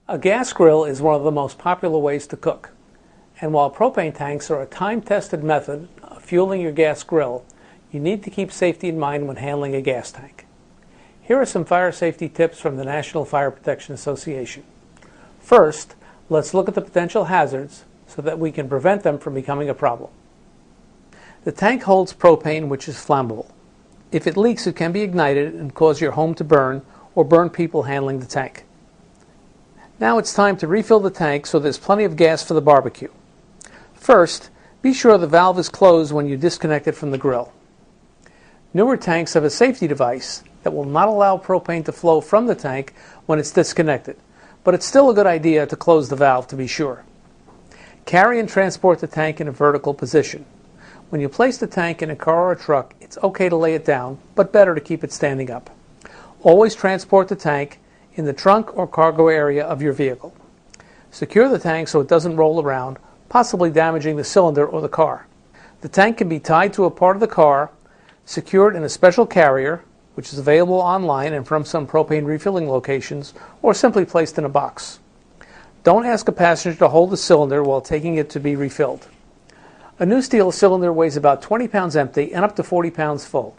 A gas grill is one of the most popular ways to cook. And while propane tanks are a time-tested method of fueling your gas grill, you need to keep safety in mind when handling a gas tank. Here are some fire safety tips from the National Fire Protection Association. First, let's look at the potential hazards so that we can prevent them from becoming a problem. The tank holds propane, which is flammable. If it leaks, it can be ignited and cause your home to burn or burn people handling the tank. Now it's time to refill the tank so there's plenty of gas for the barbecue. First, be sure the valve is closed when you disconnect it from the grill. Newer tanks have a safety device that will not allow propane to flow from the tank when it's disconnected, but it's still a good idea to close the valve to be sure. Carry and transport the tank in a vertical position. When you place the tank in a car or a truck, it's okay to lay it down, but better to keep it standing up. Always transport the tank in the trunk or cargo area of your vehicle. Secure the tank so it doesn't roll around, possibly damaging the cylinder or the car. The tank can be tied to a part of the car, secured in a special carrier, which is available online and from some propane refilling locations, or simply placed in a box. Don't ask a passenger to hold the cylinder while taking it to be refilled. A new steel cylinder weighs about 20 pounds empty and up to 40 pounds full.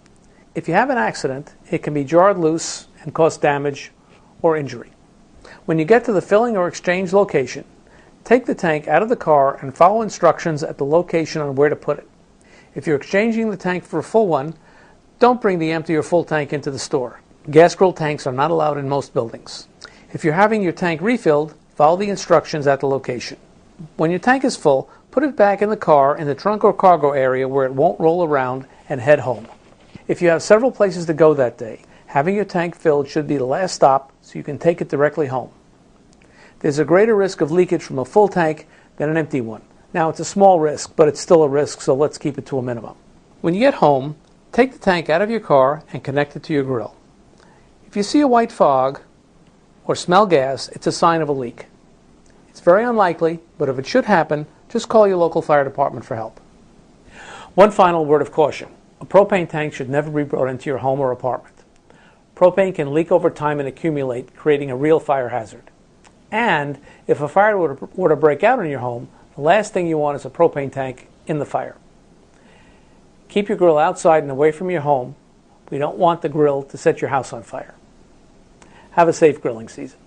If you have an accident, it can be jarred loose and cause damage or injury. When you get to the filling or exchange location, take the tank out of the car and follow instructions at the location on where to put it. If you're exchanging the tank for a full one, don't bring the empty or full tank into the store. Gas grill tanks are not allowed in most buildings. If you're having your tank refilled, follow the instructions at the location. When your tank is full, put it back in the car in the trunk or cargo area where it won't roll around and head home. If you have several places to go that day, having your tank filled should be the last stop so you can take it directly home. There's a greater risk of leakage from a full tank than an empty one. Now, it's a small risk, but it's still a risk, so let's keep it to a minimum. When you get home, take the tank out of your car and connect it to your grill. If you see a white fog or smell gas, it's a sign of a leak. It's very unlikely, but if it should happen, just call your local fire department for help. One final word of caution. A propane tank should never be brought into your home or apartment. Propane can leak over time and accumulate, creating a real fire hazard. And if a fire were to break out in your home, the last thing you want is a propane tank in the fire. Keep your grill outside and away from your home. We don't want the grill to set your house on fire. Have a safe grilling season.